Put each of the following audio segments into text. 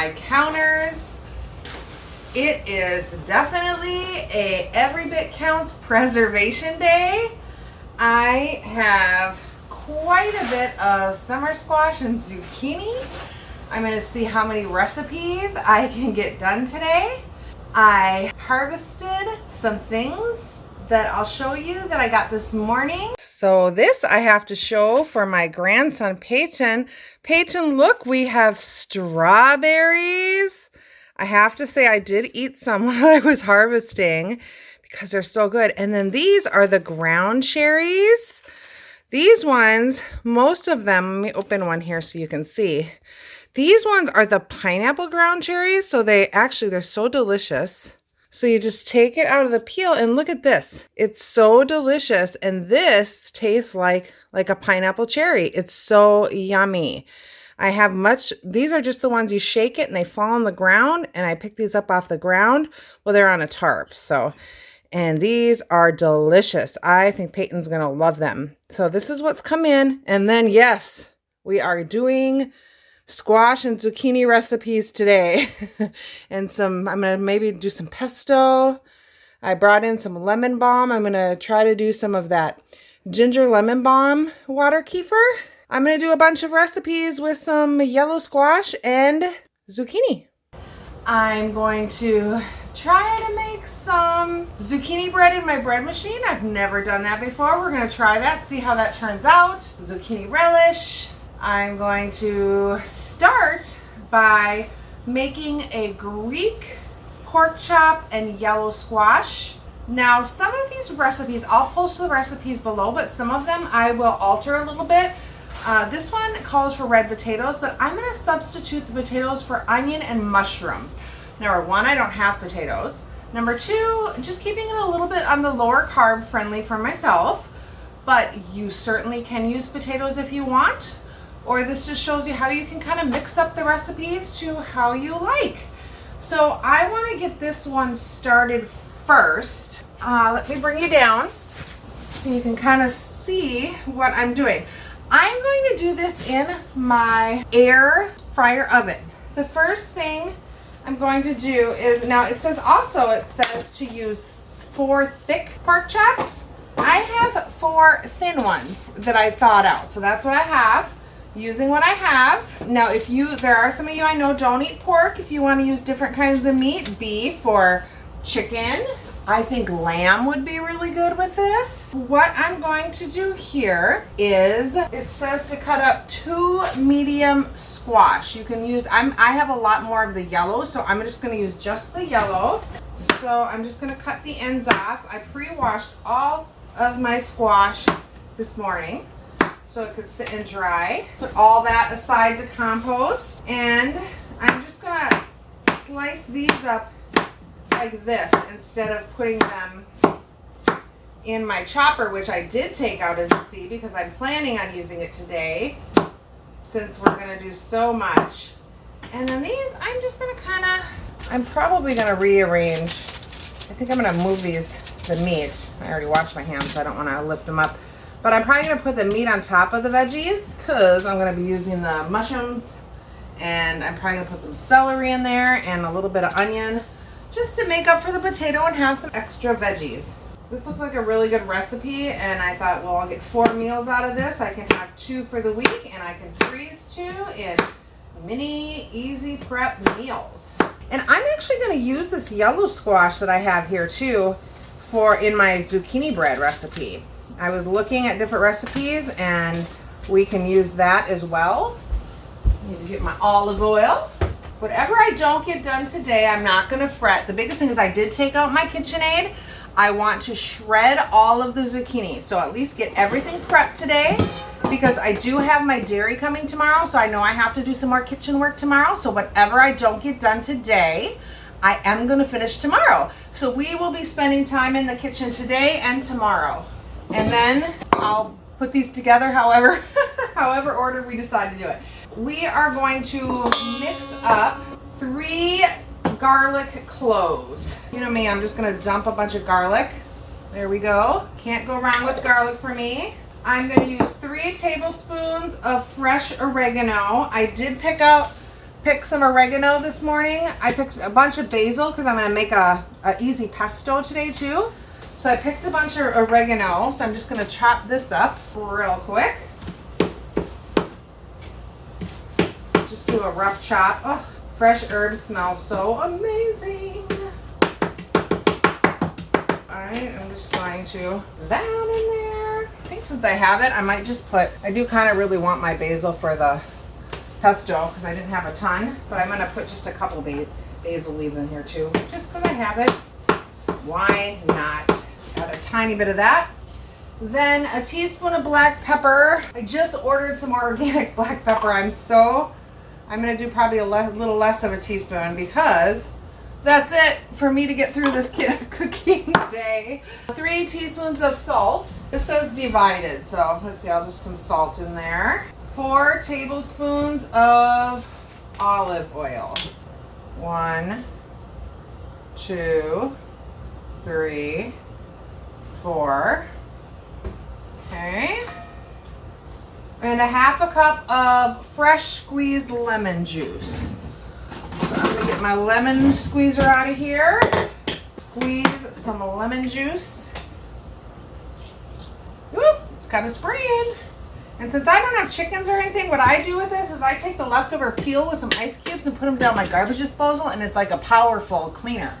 my counters. It is definitely a every bit counts preservation day. I have quite a bit of summer squash and zucchini. I'm going to see how many recipes I can get done today. I harvested some things that I'll show you that I got this morning. So this I have to show for my grandson, Peyton. Peyton, look, we have strawberries. I have to say I did eat some while I was harvesting because they're so good. And then these are the ground cherries. These ones, most of them, let me open one here so you can see. These ones are the pineapple ground cherries. So they're so delicious. So you just take it out of the peel and look at this. It's so delicious. And this tastes like a pineapple cherry. It's so yummy. These are just the ones you shake it and they fall on the ground. And I picked these up off the ground. Well, they're on a tarp. And these are delicious. I think Peyton's going to love them. So this is what's come in. And then, yes, we are doing squash and zucchini recipes today. And I'm going to maybe do some pesto. I brought in some lemon balm. I'm going to try to do some of that ginger lemon balm water kefir. I'm going to do a bunch of recipes with some yellow squash and zucchini. I'm going to try to make some zucchini bread in my bread machine. I've never done that before. We're going to try that, see how that turns out. Zucchini relish. I'm going to start by making a Greek pork chop and yellow squash. Now, some of these recipes, I'll post the recipes below, but some of them I will alter a little bit. This one calls for red potatoes, but I'm going to substitute the potatoes for onion and mushrooms. Number one, I don't have potatoes. Number two, just keeping it a little bit on the lower carb friendly for myself, but you certainly can use potatoes if you want. Or this just shows you how you can kind of mix up the recipes to how you like. So I want to get this one started first. Let me bring you down so you can kind of see what I'm doing. I'm going to do this in my air fryer oven. The first thing I'm going to do is, now it says to use 4 thick pork chops. I have 4 thin ones that I thawed out. So that's what I have. Using what I have. Now, there are some of you I know don't eat pork. If you want to use different kinds of meat, beef or chicken, I think lamb would be really good with this. What I'm going to do here is, it says to cut up 2 medium squash. You can use, I have a lot more of the yellow, so I'm just going to use just the yellow. So I'm just going to cut the ends off. I pre-washed all of my squash this morning so it could sit and dry. Put all that aside to compost, and I'm just gonna slice these up like this instead of putting them in my chopper, which I did take out, as you see, because I'm planning on using it today since we're gonna do so much. And then these, I'm just gonna I'm probably gonna rearrange. I think I'm gonna move the meat. I already washed my hands, so I don't wanna lift them up. But I'm probably going to put the meat on top of the veggies because I'm going to be using the mushrooms, and I'm probably going to put some celery in there and a little bit of onion just to make up for the potato and have some extra veggies. This looks like a really good recipe, and I thought, well, I'll get 4 meals out of this. I can have 2 for the week, and I can freeze 2 in mini easy prep meals. And I'm actually going to use this yellow squash that I have here too in my zucchini bread recipe. I was looking at different recipes, and we can use that as well. I need to get my olive oil. Whatever I don't get done today, I'm not going to fret. The biggest thing is I did take out my KitchenAid. I want to shred all of the zucchini, so at least get everything prepped today, because I do have my dairy coming tomorrow, so I know I have to do some more kitchen work tomorrow. So whatever I don't get done today, I am going to finish tomorrow. So we will be spending time in the kitchen today and tomorrow. And then I'll put these together however order we decide to do it. We are going to mix up 3 garlic cloves. You know me, I'm just going to dump a bunch of garlic. There we go. Can't go wrong with garlic for me. I'm going to use 3 tablespoons of fresh oregano. I did pick out pick some oregano this morning. I picked a bunch of basil because I'm going to make a easy pesto today too. So I picked a bunch of oregano. So I'm just going to chop this up real quick. Just do a rough chop. Oh, fresh herbs smell so amazing. Alright, I'm just going to put that in there. I think since I have it, I might just put, I do kind of really want my basil for the pesto because I didn't have a ton, but I'm going to put just a couple basil leaves in here too, just because I have it. Why not? Just add a tiny bit of that. Then a teaspoon of black pepper. I just ordered some more organic black pepper. I'm going to do probably a little less of a teaspoon because that's it for me to get through this cooking day. 3 teaspoons of salt. This says divided, so let's see, I'll just some salt in there. 4 tablespoons of olive oil. 1, 2, 3, 4. Okay. And a half a cup of fresh squeezed lemon juice. So I'm going to get my lemon squeezer out of here. Squeeze some lemon juice. Whoop, it's kind of spraying. And since I don't have chickens or anything, what I do with this is I take the leftover peel with some ice cubes and put them down my garbage disposal, and it's like a powerful cleaner.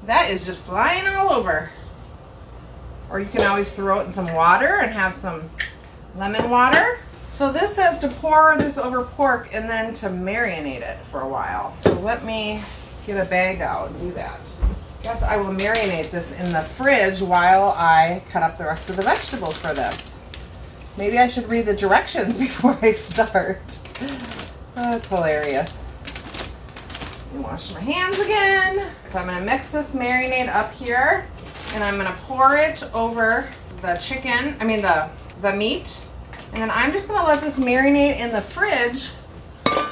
That is just flying all over. Or you can always throw it in some water and have some lemon water. So this says to pour this over pork and then to marinate it for a while. So let me get a bag out and do that. Guess I will marinate this in the fridge while I cut up the rest of the vegetables for this. Maybe I should read the directions before I start. Oh, that's hilarious. Wash my hands again. So I'm going to mix this marinade up here, and I'm going to pour it over the chicken, the meat, and then I'm just going to let this marinate in the fridge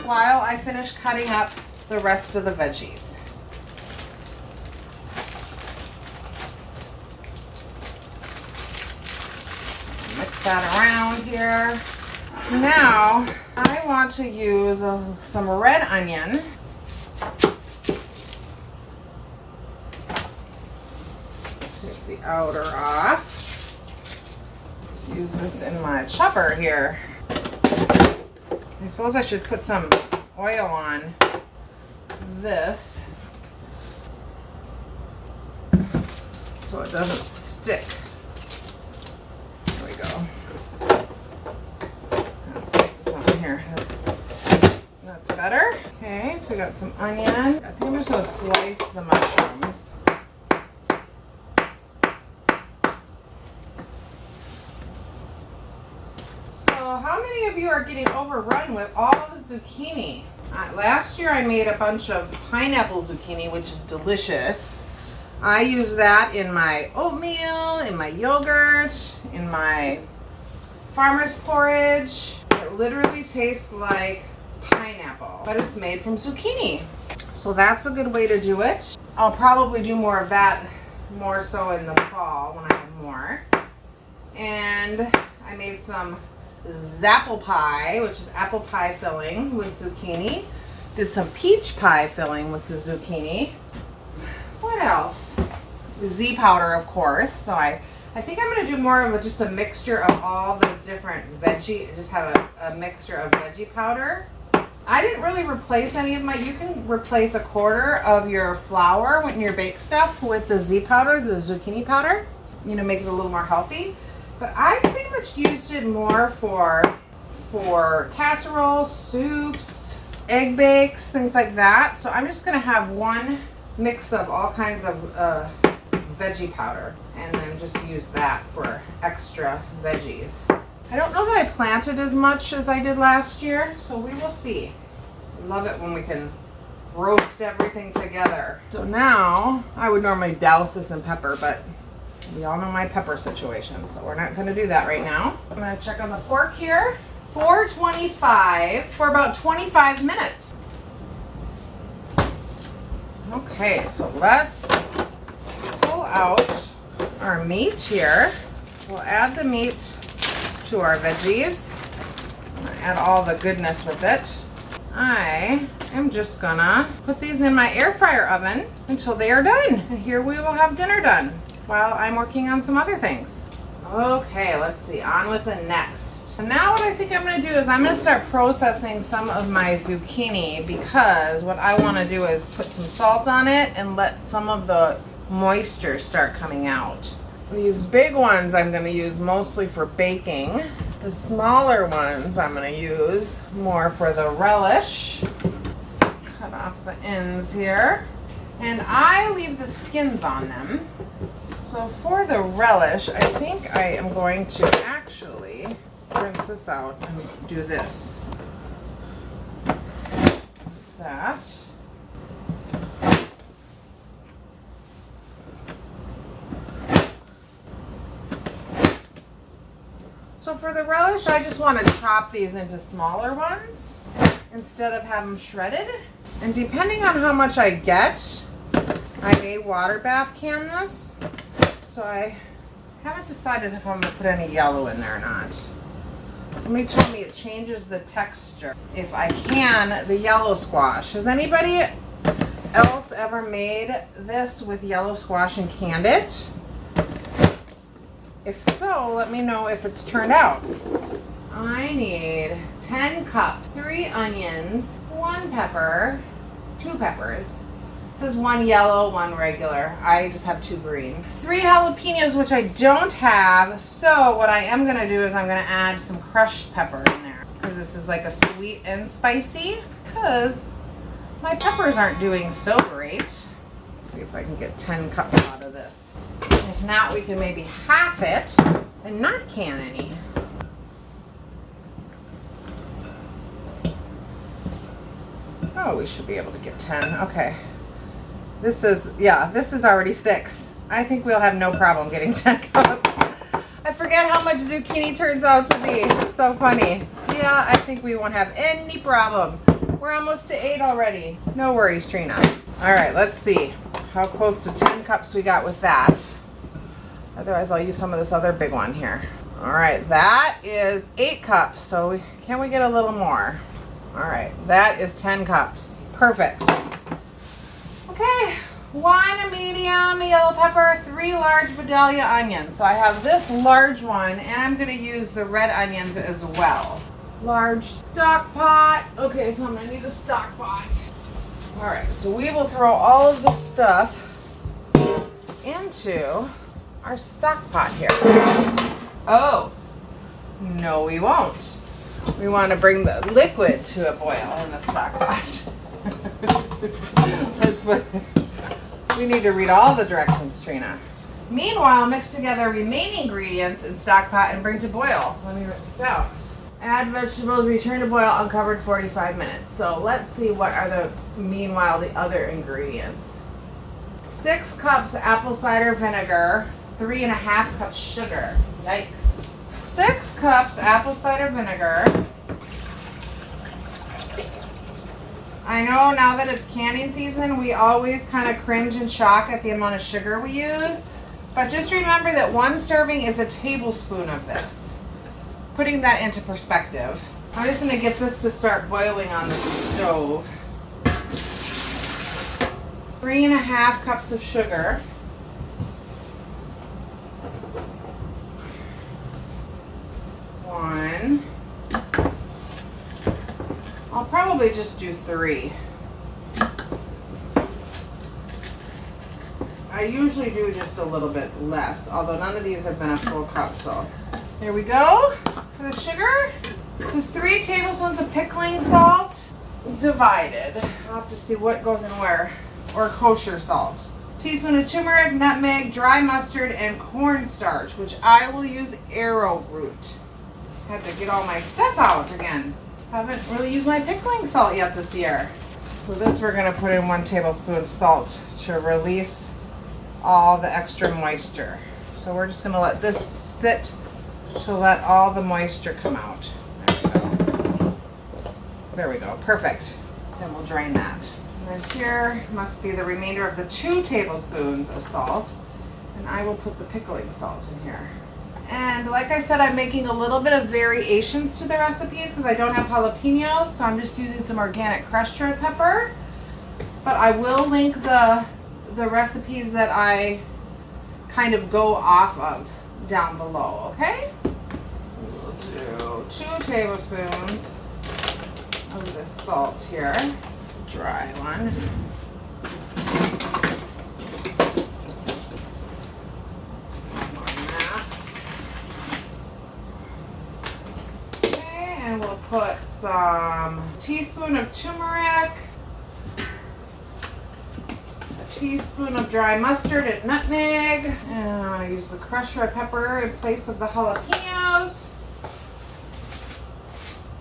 while I finish cutting up the rest of the veggies. Mix that around here. Now I want to use some red onion. Take the outer off. Let's use this in my chopper here. I suppose I should put some oil on this so it doesn't stick. There we go. Let's put this on here. That's better. Okay, so we got some onion. I think I'm just going to slice the mushrooms. So how many of you are getting overrun with all the zucchini? Last year I made a bunch of pineapple zucchini, which is delicious. I use that in my oatmeal, in my yogurt, in my farmer's porridge. It literally tastes like pineapple, but it's made from zucchini. So that's a good way to do it. I'll probably do more of that, more so in the fall when I have more. And I made some zapple pie, which is apple pie filling with zucchini. Did some peach pie filling with the zucchini. What else? The Z powder, of course. So I think I'm going to do more of just a mixture of all the different veggie, just have a mixture of veggie powder. I didn't really replace any of my, you can replace a quarter of your flour when you bake stuff with the Z powder, the zucchini powder, you know, make it a little more healthy. But I pretty much used it more for casseroles, soups, egg bakes, things like that. So I'm just going to have one mix of all kinds of veggie powder and then just use that for extra veggies. I don't know that I planted as much as I did last year, so we will see. I love it when we can roast everything together. So now, I would normally douse this in pepper, but we all know my pepper situation, so we're not going to do that right now. I'm going to check on the pork here. 425 for about 25 minutes. Okay, so let's out our meat here. We'll add the meat to our veggies. Add all the goodness with it. I am just gonna put these in my air fryer oven until they are done. And here we will have dinner done while I'm working on some other things. Okay, let's see, on with the next. And now what I think I'm gonna do is I'm gonna start processing some of my zucchini, because what I wanna do is put some salt on it and let some of the moisture start coming out. These big ones I'm gonna use mostly for baking. The smaller ones I'm going to use more for the relish. Cut off the ends here. And I leave the skins on them. So for the relish, I think I am going to actually rinse this out and do this. That. So for the relish, I just want to chop these into smaller ones instead of have them shredded. And depending on how much I get, I may water bath can this. So I haven't decided if I'm going to put any yellow in there or not. Somebody told me it changes the texture if I can the yellow squash. Has anybody else ever made this with yellow squash and canned it? If so, let me know if it's turned out. I need 10 cups, 3 onions, 1 pepper, 2 peppers. It says 1 yellow, 1 regular. I just have 2 green. 3 jalapenos, which I don't have. So what I am gonna do is I'm gonna add some crushed pepper in there, because this is like a sweet and spicy, because my peppers aren't doing so great. Let's see if I can get 10 cups out of this. If not, we can maybe half it and not can any. Oh, we should be able to get 10. Okay. This is already 6. I think we'll have no problem getting 10 cups. I forget how much zucchini turns out to be. It's so funny. Yeah, I think we won't have any problem. We're almost to 8 already. No worries, Trina. All right, let's see how close to 10 cups we got with that. Otherwise, I'll use some of this other big one here. All right, that is 8 cups. So can we get a little more? All right, that is 10 cups. Perfect. Okay, 1 medium yellow pepper, 3 large Vidalia onions. So I have this large one, and I'm gonna use the red onions as well. Large stock pot. Okay, so I'm gonna need a stock pot. All right, so we will throw all of this stuff into our stock pot here. Oh, no we won't. We want to bring the liquid to a boil in the stock pot. We need to read all the directions, Trina. Meanwhile, mix together remaining ingredients in stock pot and bring to boil. Let me rinse this out. Add vegetables, return to boil, uncovered 45 minutes. So let's see what are the other ingredients. 6 cups apple cider vinegar, 3.5 cups sugar. Yikes. 6 cups apple cider vinegar. I know now that it's canning season, we always kind of cringe and shock at the amount of sugar we use. But just remember that 1 serving is a tablespoon of this. Putting that into perspective. I'm just going to get this to start boiling on the stove. 3.5 cups of sugar. 1. I'll probably just do 3. I usually do just a little bit less, although none of these have been a full cup, so. There we go. For the sugar, this is 3 tablespoons of pickling salt divided. I'll have to see what goes in where. Or kosher salt. Teaspoon of turmeric, nutmeg, dry mustard, and cornstarch, which I will use arrowroot. Had to get all my stuff out again. Haven't really used my pickling salt yet this year. So this we're going to put in 1 tablespoon of salt to release all the extra moisture. So we're just going to let this sit to let all the moisture come out. There we go. There we go. Perfect. Then we'll drain that. And then here must be the remainder of the 2 tablespoons of salt. And I will put the pickling salt in here. And like I said, I'm making a little bit of variations to the recipes because I don't have jalapenos, so I'm just using some organic crushed red pepper. But I will link the recipes that I kind of go off of down below, okay? We'll do 2 tablespoons of this salt here, dry one. Okay, and we'll put some teaspoon of turmeric, a teaspoon of dry mustard and nutmeg, and I'm going to use the crushed red pepper in place of the jalapenos,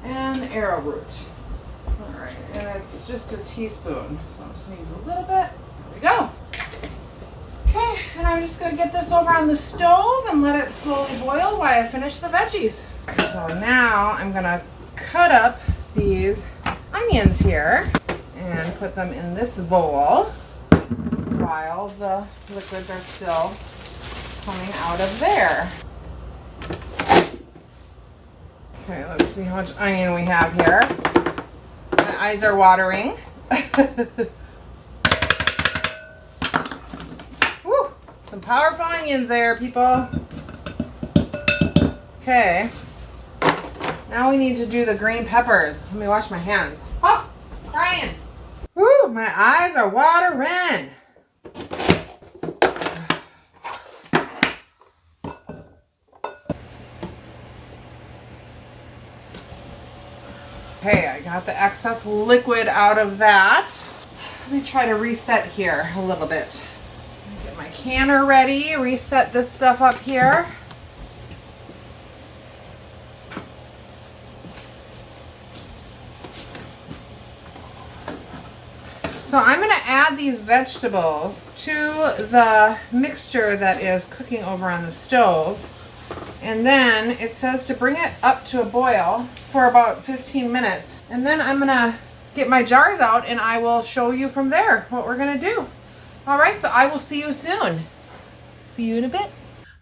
and the arrowroot. Alright, and it's just a teaspoon, so I'm just going to use a little bit. There we go. Okay, and I'm just going to get this over on the stove and let it slowly boil while I finish the veggies. So now I'm going to cut up these onions here and put them in this bowl while the liquids are still coming out of there. Okay, let's see how much onion we have here. My eyes are watering. Woo, some powerful onions there, people. Okay, now we need to do the green peppers. Let me wash my hands. Oh, crying. Woo, my eyes are watering. Okay, I got the excess liquid out of that. Let me try to reset here a little bit. Get my canner ready, reset this stuff up here. So I'm going to add these vegetables to the mixture that is cooking over on the stove. And then it says to bring it up to a boil for about 15 minutes. And then I'm gonna get my jars out and I will show you from there what we're gonna do. All right, so I will see you soon. See you in a bit.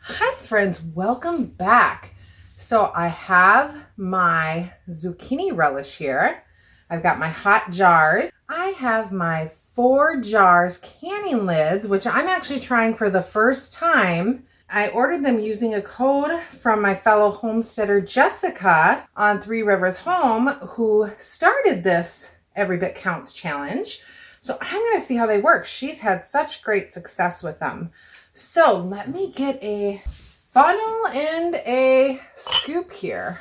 Hi friends, welcome back. So I have my zucchini relish here. I've got my hot jars. I have my 4 jars canning lids, which I'm actually trying for the first time. I ordered them using a code from my fellow homesteader Jessica on 3 Rivers Home, who started this Every Bit Counts challenge. So I'm going to see how they work. She's had such great success with them. So let me get a funnel and a scoop here.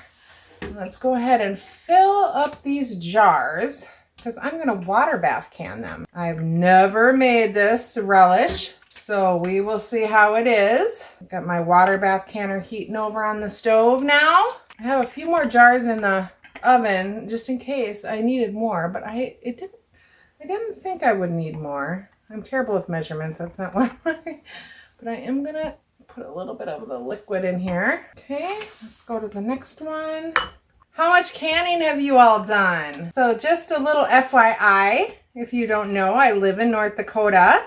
Let's go ahead and fill up these jars because I'm going to water bath can them. I've never made this relish, so we will see how it is. Got my water bath canner heating over on the stove now. I have a few more jars in the oven just in case I needed more, but I didn't think I would need more. I'm terrible with measurements. That's not one of my, but I am gonna put a little bit of the liquid in here. Okay, let's go to the next one. How much canning have you all done? So just a little FYI, if you don't know, I live in North Dakota.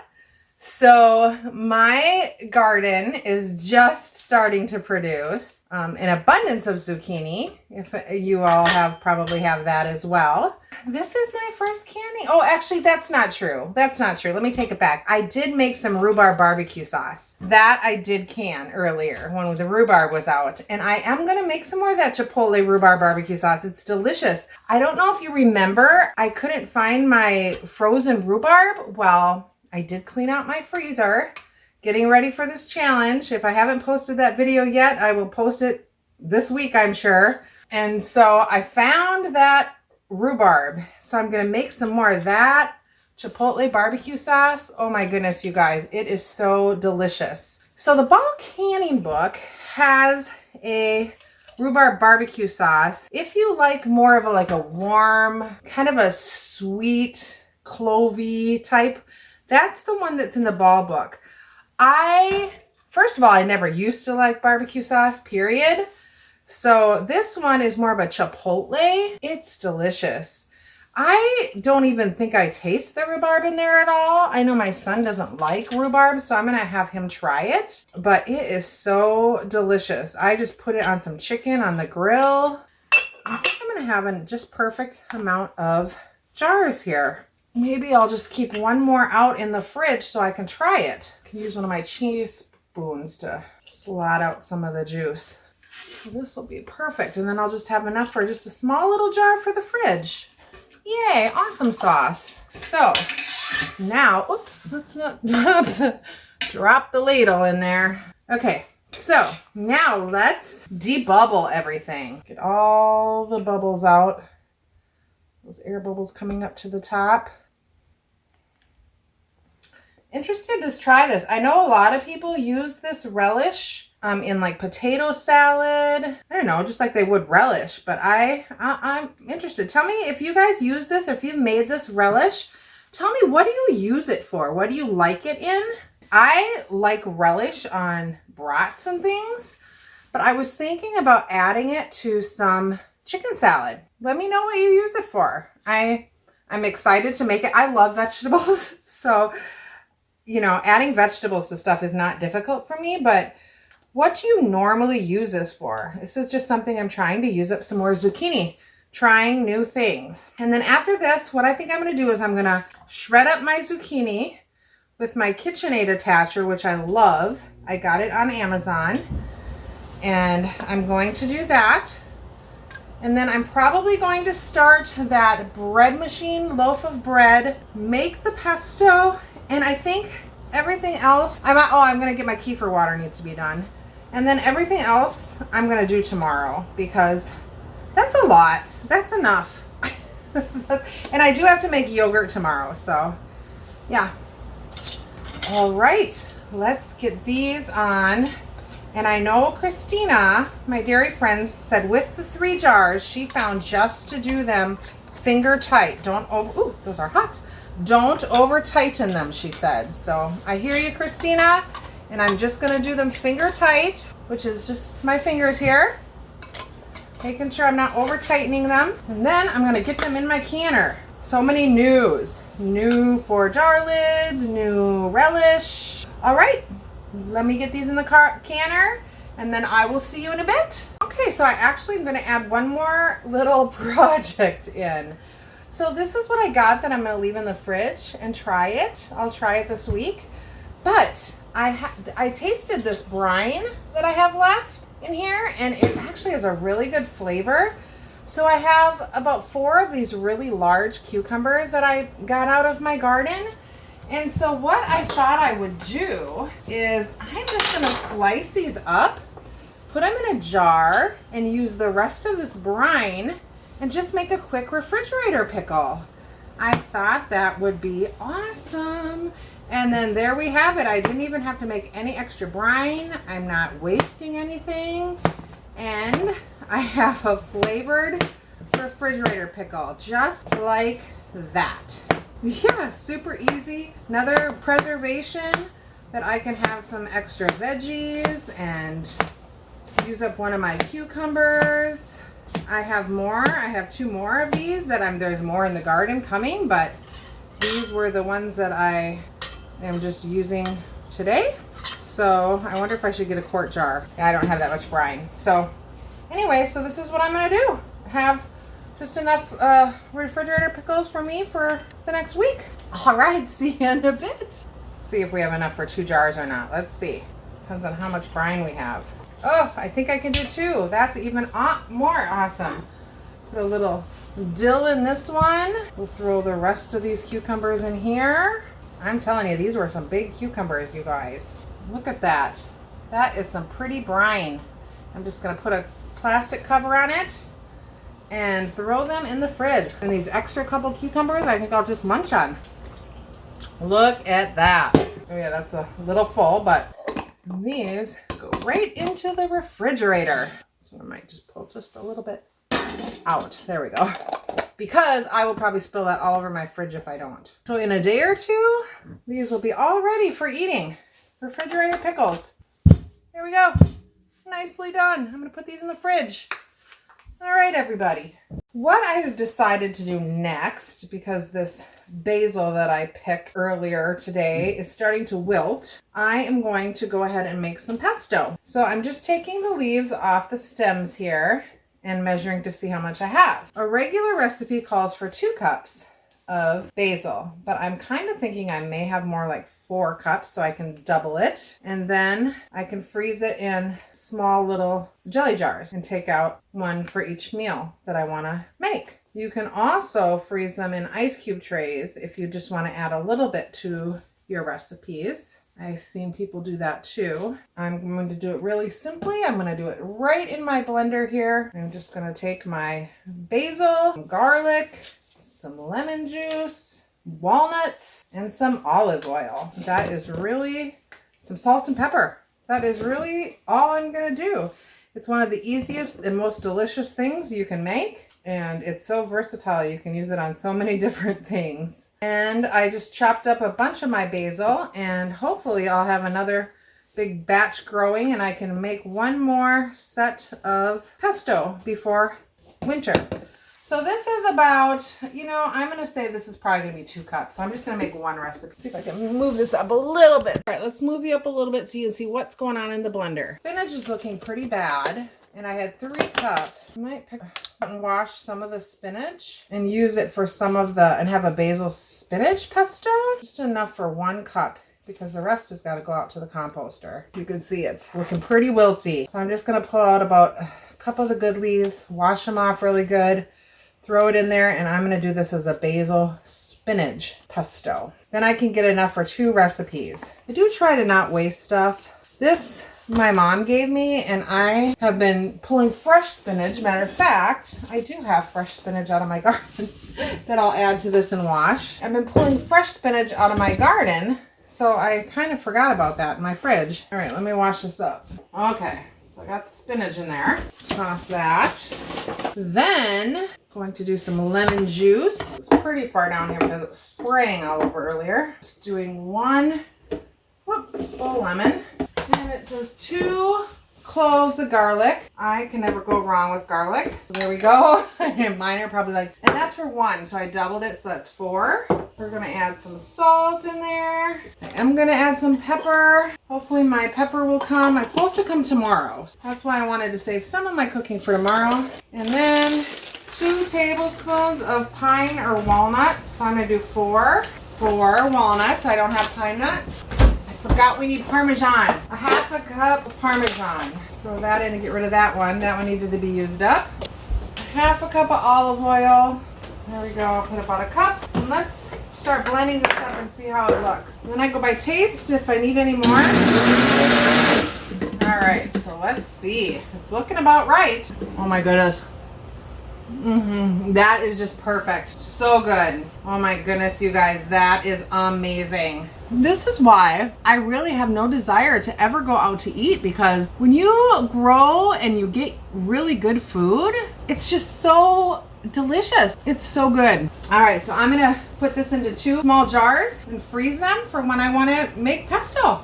So my garden is just starting to produce an abundance of zucchini. If you all probably have that as well. This is my first canning. Oh, actually, that's not true. That's not true. Let me take it back. I did make some rhubarb barbecue sauce. That I did can earlier when the rhubarb was out. And I am going to make some more of that chipotle rhubarb barbecue sauce. It's delicious. I don't know if you remember, I couldn't find my frozen rhubarb. Well, I did clean out my freezer, getting ready for this challenge. If I haven't posted that video yet, I will post it this week, I'm sure. And so I found that rhubarb. So I'm going to make some more of that chipotle barbecue sauce. Oh my goodness, you guys, it is so delicious. So the Ball Canning book has a rhubarb barbecue sauce. If you like more of a warm, kind of a sweet, clovey type, that's the one that's in the Ball book. First of all, I never used to like barbecue sauce, period. So this one is more of a chipotle. It's delicious. I don't even think I taste the rhubarb in there at all. I know my son doesn't like rhubarb, so I'm going to have him try it. But it is so delicious. I just put it on some chicken on the grill. I think I'm going to have a just perfect amount of jars here. Maybe I'll just keep one more out in the fridge so I can try it. I can use one of my cheese spoons to slot out some of the juice. So this will be perfect. And then I'll just have enough for just a small little jar for the fridge. Yay, awesome sauce. So now, oops, let's not drop the ladle in there. Okay, so now let's debubble everything. Get all the bubbles out. Those air bubbles coming up to the top. Interested to try this. I know a lot of people use this relish in like potato salad. I don't know, just like they would relish, but I'm interested. Tell me if you guys use this or if you've made this relish. Tell me, what do you use it for? What do you like it in? I like relish on brats and things, but I was thinking about adding it to some chicken salad. Let me know what you use it for. I'm excited to make it. I love vegetables, so you know, adding vegetables to stuff is not difficult for me, but what do you normally use this for? This is just something I'm trying to use up some more zucchini, trying new things. And then after this, what I think I'm going to do is I'm going to shred up my zucchini with my KitchenAid attacher, which I love. I got it on Amazon, and I'm going to do that. And then I'm probably going to start that bread machine, loaf of bread, make the pesto, and I think everything else, I'm going to get my kefir water needs to be done. And then everything else I'm going to do tomorrow because that's a lot. That's enough. And I do have to make yogurt tomorrow, so yeah. All right, let's get these on. And I know Christina, my dairy friend, said with the 3 jars, she found just to do them finger tight. Ooh, those are hot. Don't over tighten them, she said. So I hear you, Christina. And I'm just going to do them finger tight, which is just my fingers here. Making sure I'm not over tightening them. And then I'm going to get them in my canner. So many news. New 4 jar lids, new relish. All right, let me get these in the canner and then I will see you in a bit. Okay, so I actually am going to add one more little project in. So this is what I got that I'm going to leave in the fridge and try it. I'll try it this week. But I tasted this brine that I have left in here, and it actually has a really good flavor. So I have about 4 of these really large cucumbers that I got out of my garden. And so what I thought I would do is I'm just going to slice these up, put them in a jar, and use the rest of this brine and just make a quick refrigerator pickle. I thought that would be awesome. And then there we have it. I didn't even have to make any extra brine. I'm not wasting anything. And I have a flavored refrigerator pickle, just like that. Yeah, super easy. Another preservation that I can have some extra veggies and use up one of my cucumbers. I have more. I have 2 more of these that there's more in the garden coming, but these were the ones that I am just using today. So I wonder if I should get a quart jar. Yeah, I don't have that much brine. So anyway, so this is what I'm going to do. Have just enough refrigerator pickles for me for the next week. All right, see you in a bit. See if we have enough for 2 jars or not. Let's see. Depends on how much brine we have. Oh, I think I can do 2. That's even more awesome. Put a little dill in this one. We'll throw the rest of these cucumbers in here. I'm telling you, these were some big cucumbers, you guys. Look at that. That is some pretty brine. I'm just going to put a plastic cover on it and throw them in the fridge. And these extra couple cucumbers, I think I'll just munch on. Look at that. Oh yeah, that's a little full, but these go right into the refrigerator. So I might just pull just a little bit out. There we go. Because I will probably spill that all over my fridge if I don't. So in a day or 2, these will be all ready for eating. Refrigerator pickles. There we go. Nicely done. I'm going to put these in the fridge. All right, everybody. What I decided to do next, because this basil that I picked earlier today is starting to wilt, I am going to go ahead and make some pesto. So I'm just taking the leaves off the stems here and measuring to see how much I have. A regular recipe calls for 2 cups of basil, but I'm kind of thinking I may have more like 4 cups, so I can double it, and then I can freeze it in small little jelly jars and take out 1 for each meal that I want to make. You can also freeze them in ice cube trays if you just want to add a little bit to your recipes. I've seen people do that too. I'm going to do it really simply. I'm going to do it right in my blender here. I'm just going to take my basil, some garlic, some lemon juice, walnuts, and some olive oil. That is really, some salt and pepper. That is really all I'm going to do. It's one of the easiest and most delicious things you can make, and it's so versatile. You can use it on so many different things. And I just chopped up a bunch of my basil, and hopefully I'll have another big batch growing and I can make 1 more set of pesto before winter. So this is about, I'm going to say this is probably going to be 2 cups. So I'm just going to make 1 recipe. See if I can move this up a little bit. All right, let's move you up a little bit so you can see what's going on in the blender. Spinach is looking pretty bad, and I had 3 cups. I might pick up and wash some of the spinach and use it for some of and have a basil spinach pesto. Just enough for 1 cup, because the rest has got to go out to the composter. You can see it's looking pretty wilty. So I'm just going to pull out about a cup of the good leaves, wash them off really good, throw it in there, and I'm going to do this as a basil spinach pesto. Then I can get enough for 2 recipes. I do try to not waste stuff. This my mom gave me, and I have been pulling fresh spinach. Matter of fact, I do have fresh spinach out of my garden that I'll add to this and wash. I've been pulling fresh spinach out of my garden, so I kind of forgot about that in my fridge. All right, let me wash this up. Okay, so I got the spinach in there. Toss that. Then going to do some lemon juice. It's pretty far down here because it was spraying all over earlier. Just doing 1 full lemon. And it says 2 cloves of garlic. I can never go wrong with garlic. So there we go. And mine are probably like, and that's for 1, so I doubled it, so that's 4. We're going to add some salt in there. I am going to add some pepper. Hopefully my pepper will come. It's supposed to come tomorrow. That's why I wanted to save some of my cooking for tomorrow. And then 2 tablespoons of pine or walnuts. So I'm going to do 4 walnuts. I don't have pine nuts. I forgot we need Parmesan. A 1/2 cup of Parmesan. Throw that in and get rid of that one. That one needed to be used up. A 1/2 cup of olive oil. There we go. I'll put about 1 cup. And let's start blending this up and see how it looks. And then I go by taste if I need any more. All right, so let's see. It's looking about right. Oh my goodness. That is just perfect. So good. Oh my goodness, you guys, that is amazing. This is why I really have no desire to ever go out to eat, because when you grow and you get really good food, it's just so delicious. It's so good. All right, so I'm gonna put this into 2 small jars and freeze them for when I want to make pesto.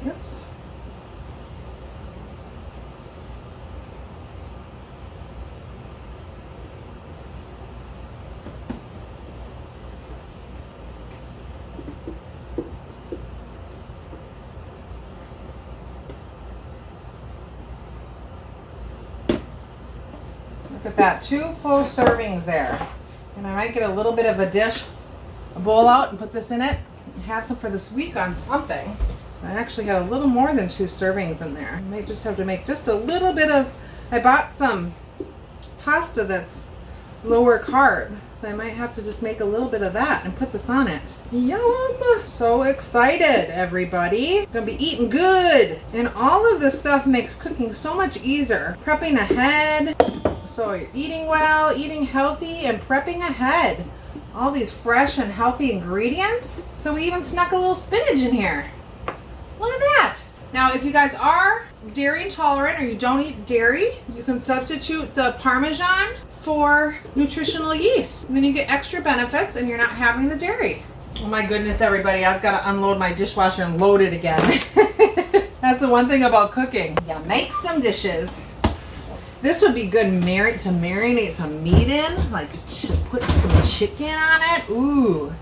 Oops. Look at that, 2 full servings there. And I might get a little bit of a bowl out and put this in it and have some for this week on something. So I actually got a little more than 2 servings in there. I might just have to make just a little bit of, I bought some pasta that's lower carb, so I might have to just make a little bit of that and put this on it. Yum! So excited, everybody. Gonna be eating good. And all of this stuff makes cooking so much easier. Prepping ahead. So you're eating well, eating healthy, and prepping ahead. All these fresh and healthy ingredients. So we even snuck a little spinach in here. Look at that. Now, if you guys are dairy intolerant or you don't eat dairy, you can substitute the Parmesan for nutritional yeast. And then you get extra benefits and you're not having the dairy. Oh my goodness, everybody, I've got to unload my dishwasher and load it again. That's the one thing about cooking. You make some dishes. This would be good to marinate some meat in, like put some chicken on it. Ooh,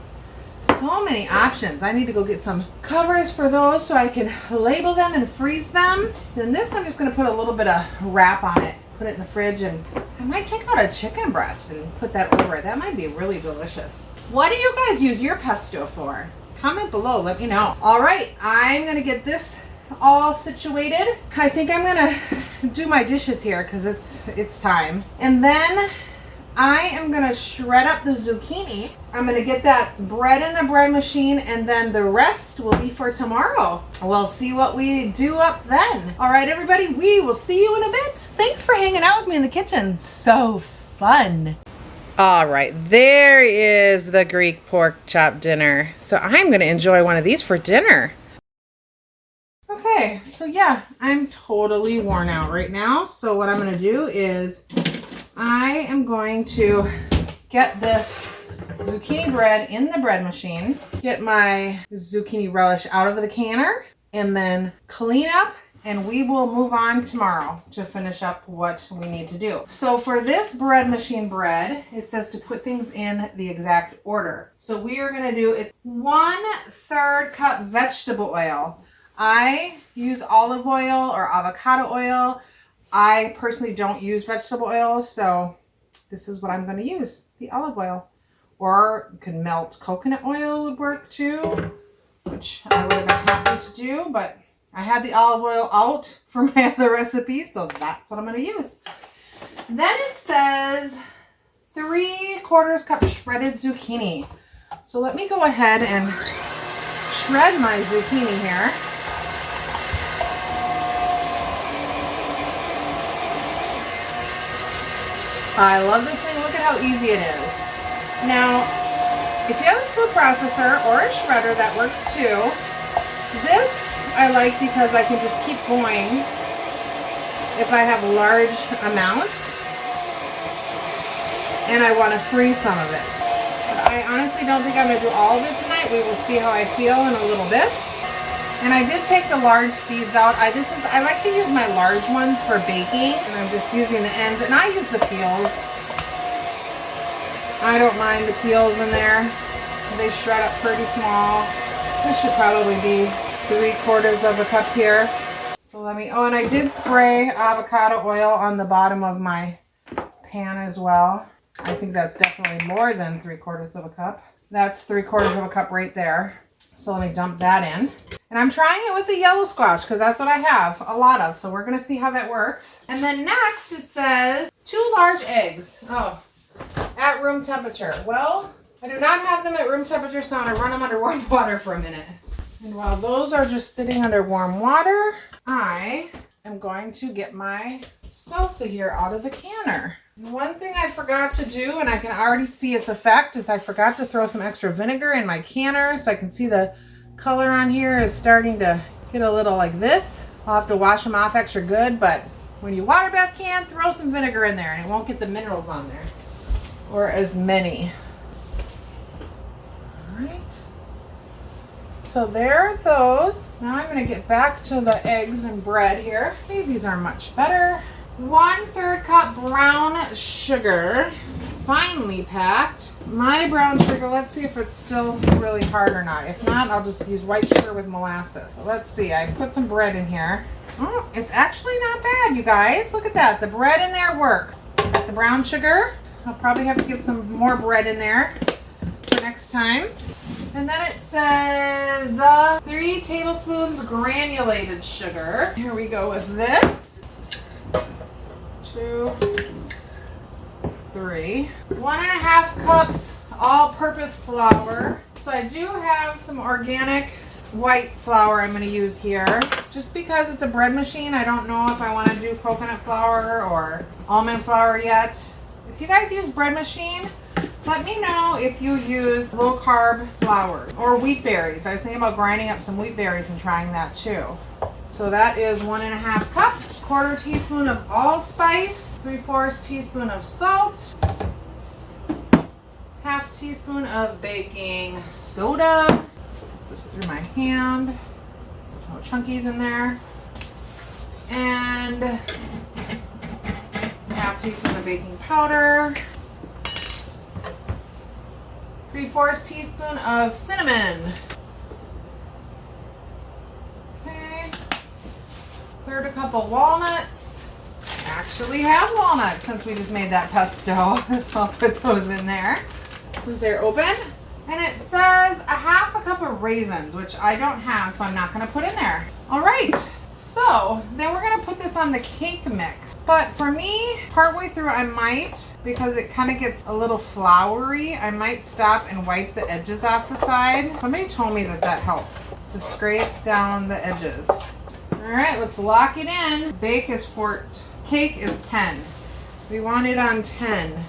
so many options. I need to go get some covers for those so I can label them and freeze them. Then this, I'm just gonna put a little bit of wrap on it, put it in the fridge, and I might take out a chicken breast and put that over it. That might be really delicious. What do you guys use your pesto for? Comment below, let me know. All right, I'm gonna get this all situated. I think I'm gonna do my dishes here because it's time. And then I am gonna shred up the zucchini. I'm gonna get that bread in the bread machine, and then the rest will be for tomorrow. We'll see what we do up then. All right, everybody, we will see you in a bit. Thanks for hanging out with me in the kitchen. So fun. All right, there is the Greek pork chop dinner. So I'm gonna enjoy one of these for dinner. Okay, so yeah, I'm totally worn out right now. So what I'm going to do is I am going to get this zucchini bread in the bread machine, get my zucchini relish out of the canner, and then clean up, and we will move on tomorrow to finish up what we need to do. So for this bread machine bread, it says to put things in the exact order. So we are going to do, it's 1/3 cup vegetable oil. I use olive oil or avocado oil. I personally don't use vegetable oil, so this is what I'm going to use, the olive oil. Or you can melt coconut oil would work too, which I would have been happy to do, but I had the olive oil out for my other recipe, so that's what I'm going to use. Then it says 3/4 cup shredded zucchini. So let me go ahead and shred my zucchini here. I love this thing. Look at how easy it is. Now, if you have a food processor or a shredder, that works too. This I like because I can just keep going if I have large amounts and I want to freeze some of it. But I honestly don't think I'm going to do all of it tonight. We will see how I feel in a little bit. And I did take the large seeds out. I like to use my large ones for baking, and I'm just using the ends, and I use the peels. I don't mind the peels in there. They shred up pretty small. This should probably be 3/4 cup here. So let me, oh, and I did spray avocado oil on the bottom of my pan as well. I think that's definitely more than 3/4 cup. That's 3/4 cup right there. So let me dump that in. And I'm trying it with the yellow squash because that's what I have a lot of. So we're going to see how that works. And then next it says 2 large eggs. Oh, at room temperature. Well, I do not have them at room temperature, so I'm going to run them under warm water for a minute. And while those are just sitting under warm water, I am going to get my salsa here out of the canner. One thing I forgot to do, and I can already see its effect, is I forgot to throw some extra vinegar in my canner, so I can see the color on here is starting to get a little like this. I'll have to wash them off extra good, but when you water bath can, throw some vinegar in there and it won't get the minerals on there, or as many. All right. So there are those. Now I'm going to get back to the eggs and bread here. Okay, these are much better. 1/3 cup brown sugar, finely packed. My brown sugar, let's see if it's still really hard or not. If not, I'll just use white sugar with molasses. So let's see, I put some bread in here. Oh, it's actually not bad, you guys. Look at that, the bread in there worked. Got the brown sugar. I'll probably have to get some more bread in there for next time. And then it says 3 tablespoons granulated sugar. Here we go with this. 2, 3. 1.5 cups all-purpose flour. So I do have some organic white flour I'm going to use here. Just because it's a bread machine, I don't know if I want to do coconut flour or almond flour yet. If you guys use bread machine, let me know if you use low-carb flour or wheat berries. I was thinking about grinding up some wheat berries and trying that too. So that is 1.5 cups, 1/4 teaspoon of allspice, 3/4 teaspoon of salt, 1/2 teaspoon of baking soda. Put this through my hand. No chunkies in there. And half teaspoon of baking powder. 3/4 teaspoon of cinnamon. Okay. 1/3 cup of walnuts. I actually have walnuts since we just made that pesto. So I'll put those in there since they're open. And it says 1/2 cup of raisins, which I don't have, so I'm not going to put in there. All right. So then we're going to put this on the cake mix. But for me, partway through I might, because it kind of gets a little floury, I might stop and wipe the edges off the side. Somebody told me that that helps to scrape down the edges. All right, let's lock it in. Bake is 4, cake is 10. We want it on 10.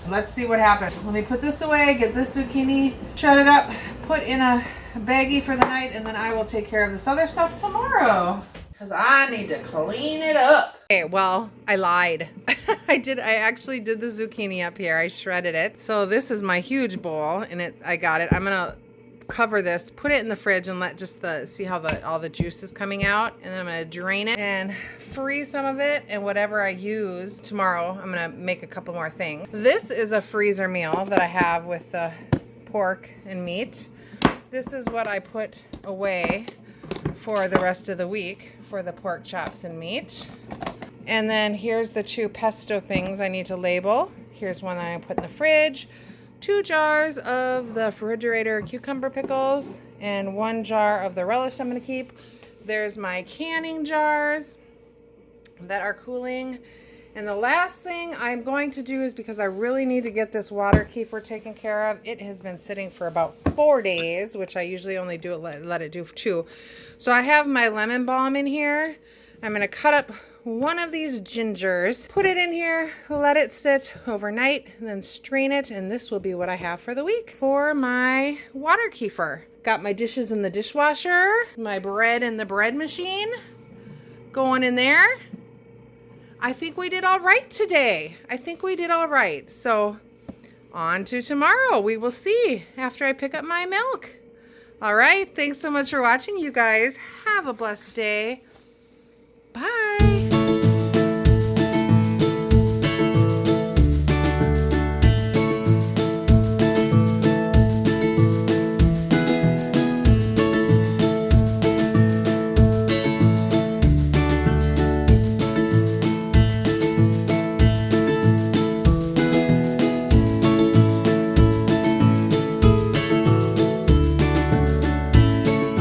Let's see what happens. Let me put this away, get this zucchini, shut it up, put in a baggie for the night, and then I will take care of this other stuff tomorrow because I need to clean it up. Okay, well, I lied. I actually did the zucchini up here. I shredded it. So this is my huge bowl, and I got it. I'm gonna cover this, put it in the fridge, and let just see how all the juice is coming out, and then I'm gonna drain it and freeze some of it, and whatever I use tomorrow, I'm gonna make a couple more things. This is a freezer meal that I have with the pork and meat. This is what I put away for the rest of the week for the pork chops and meat. And then here's the 2 pesto things I need to label. Here's one that I put in the fridge, 2 jars of the refrigerator cucumber pickles, and 1 jar of the relish I'm going to keep. There's my canning jars that are cooling. And the last thing I'm going to do is, because I really need to get this water kefir taken care of. It has been sitting for about 4 days, which I usually only do let it do for 2. So I have my lemon balm in here. I'm going to cut up one of these gingers, put it in here, let it sit overnight, and then strain it. And this will be what I have for the week for my water kefir. Got my dishes in the dishwasher, my bread in the bread machine going in there. I think we did all right today. I think we did all right. So on to tomorrow. We will see after I pick up my milk. All right. Thanks so much for watching, you guys. Have a blessed day.